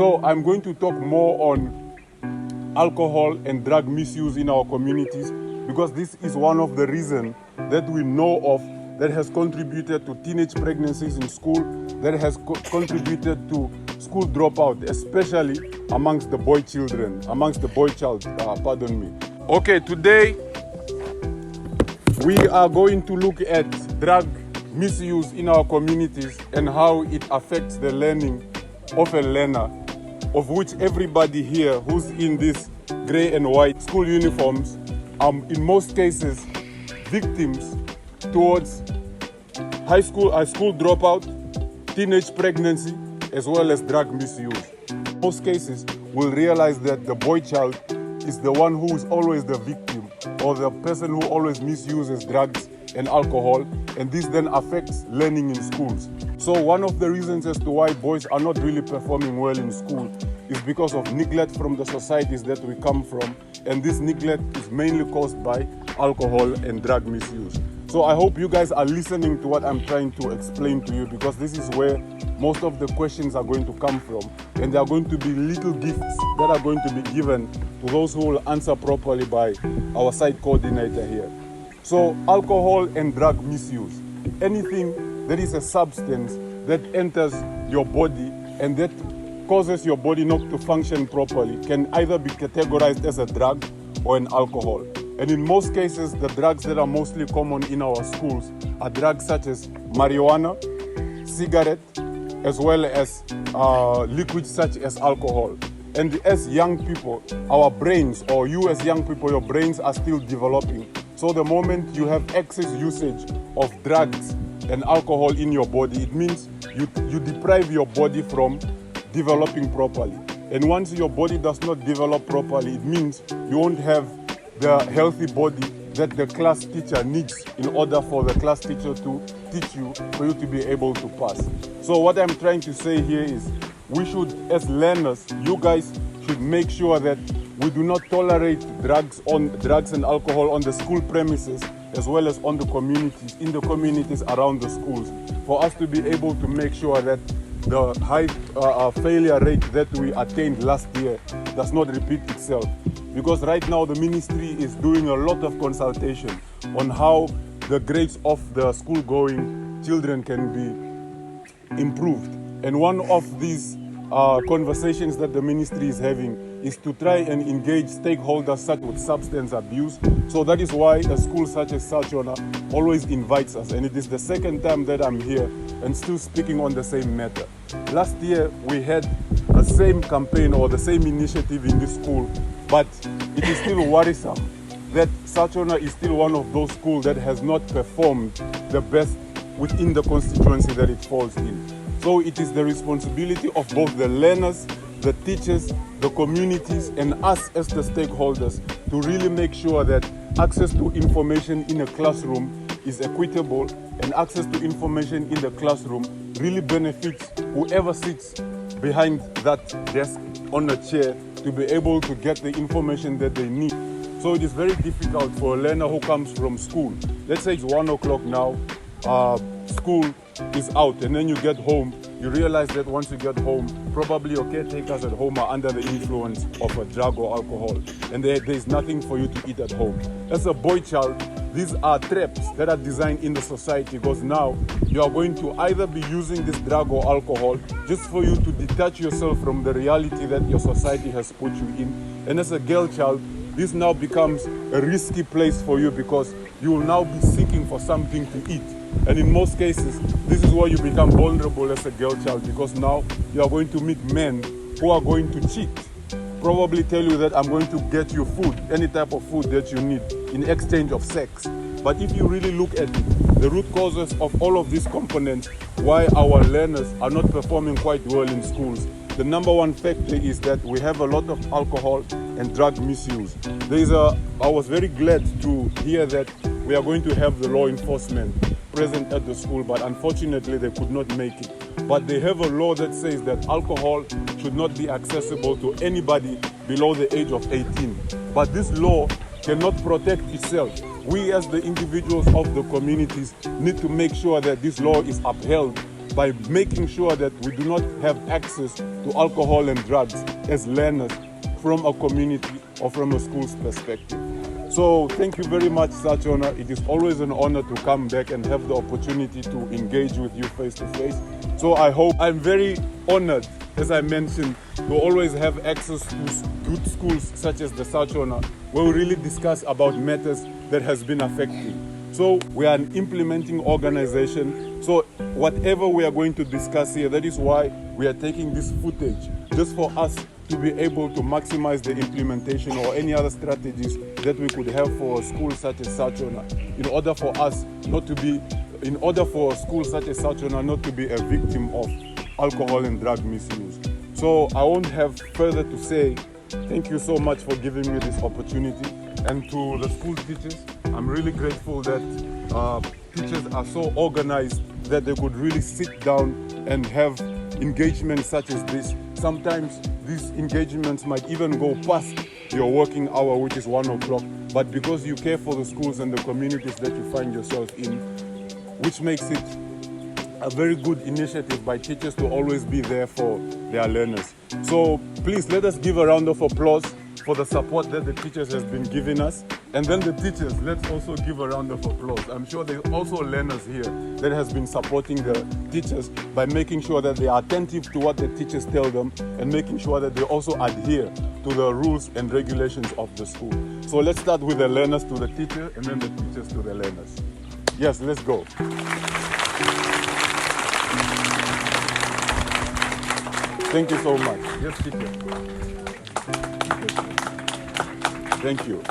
So I'm going to talk more on alcohol and drug misuse in our communities, because this is one of the reasons that we know of that has contributed to teenage pregnancies in school, that has contributed to school dropout, especially amongst the boy child, pardon me. Okay, today we are going to look at drug misuse in our communities and how it affects the learning of a learner, of which everybody here who's in these gray and white school uniforms are in most cases victims towards high school dropout, teenage pregnancy, as well as drug misuse. In most cases, we'll realize that the boy child is the one who is always the victim, or the person who always misuses drugs and alcohol, and this then affects learning in schools. So one of the reasons as to why boys are not really performing well in school is because of neglect from the societies that we come from, and this neglect is mainly caused by alcohol and drug misuse. So I hope you guys are listening to what I'm trying to explain to you, because this is where most of the questions are going to come from, and there are going to be little gifts that are going to be given to those who will answer properly by our site coordinator here. So alcohol and drug misuse, anything that is a substance that enters your body and that causes your body not to function properly, can either be categorized as a drug or an alcohol. And in most cases, the drugs that are mostly common in our schools are drugs such as marijuana, cigarette, as well as liquids such as alcohol. And as young people, our brains, or you as young people, your brains are still developing. So the moment you have excess usage of drugs and alcohol in your body, it means you deprive your body from developing properly. And once your body does not develop properly, it means you won't have the healthy body that the class teacher needs in order for the class teacher to teach you, for you to be able to pass. So what I'm trying to say here is, we should, as learners, you guys should make sure that we do not tolerate drugs and alcohol on the school premises, as well as on the communities, in the communities around the schools, for us to be able to make sure that the high failure rate that we attained last year does not repeat itself. Because right now the ministry is doing a lot of consultation on how the grades of the school-going children can be improved. And one of these conversations that the ministry is having is to try and engage stakeholders such with substance abuse. So that is why a school such as Sachona always invites us. And it is the second time that I'm here and still speaking on the same matter. Last year we had the same campaign or the same initiative in this school, but it is still worrisome that Sachona is still one of those schools that has not performed the best within the constituency that it falls in. So it is the responsibility of both the learners, the teachers, the communities, and us as the stakeholders to really make sure that access to information in a classroom is equitable, and access to information in the classroom really benefits whoever sits behind that desk on a chair to be able to get the information that they need. So it is very difficult for a learner who comes from school. Let's say it's 1 o'clock now, school is out, and then you get home, you realize that once you get home, probably your caretakers at home are under the influence of a drug or alcohol, and there's nothing for you to eat at home. As a boy child, these are traps that are designed in the society, because now you are going to either be using this drug or alcohol just for you to detach yourself from the reality that your society has put you in. And as a girl child, this now becomes a risky place for you, because you will now be seeking for something to eat. And in most cases, this is where you become vulnerable as a girl child, because now you are going to meet men who are going to cheat, probably tell you that I'm going to get you food, any type of food that you need, in exchange of sex. But if you really look at it, the root causes of all of these components, why our learners are not performing quite well in schools, the number one factor is that we have a lot of alcohol and drug misuse. I was very glad to hear that we are going to have the law enforcement present at the school, but unfortunately they could not make it. But they have a law that says that alcohol should not be accessible to anybody below the age of 18. But this law cannot protect itself. We as the individuals of the communities need to make sure that this law is upheld, by making sure that we do not have access to alcohol and drugs as learners from a community or from a school's perspective. So thank you very much, Sachona. It is always an honor to come back and have the opportunity to engage with you face to face. So I'm very honored, as I mentioned, to always have access to good schools such as the Sachona, where we really discuss about matters that has been affecting. So we are an implementing organization. So whatever we are going to discuss here, that is why we are taking this footage, just for us to be able to maximize the implementation or any other strategies that we could have for a school such as Sachona, in order for a school such as Sachona not to be a victim of alcohol and drug misuse. So I won't have further to say. Thank you so much for giving me this opportunity. And to the school teachers, I'm really grateful that teachers are so organized that they could really sit down and have engagements such as this. Sometimes these engagements might even go past your working hour, which is 1 o'clock, but because you care for the schools and the communities that you find yourself in, which makes it a very good initiative by teachers to always be there for their learners. So please let us give a round of applause for the support that the teachers has been giving us. And then the teachers, let's also give a round of applause. I'm sure there are also learners here that has been supporting the teachers by making sure that they are attentive to what the teachers tell them and making sure that they also adhere to the rules and regulations of the school. So let's start with the learners to the teacher and then the teachers to the learners. Yes, let's go. Thank you so much. Yes, teacher. Thank you.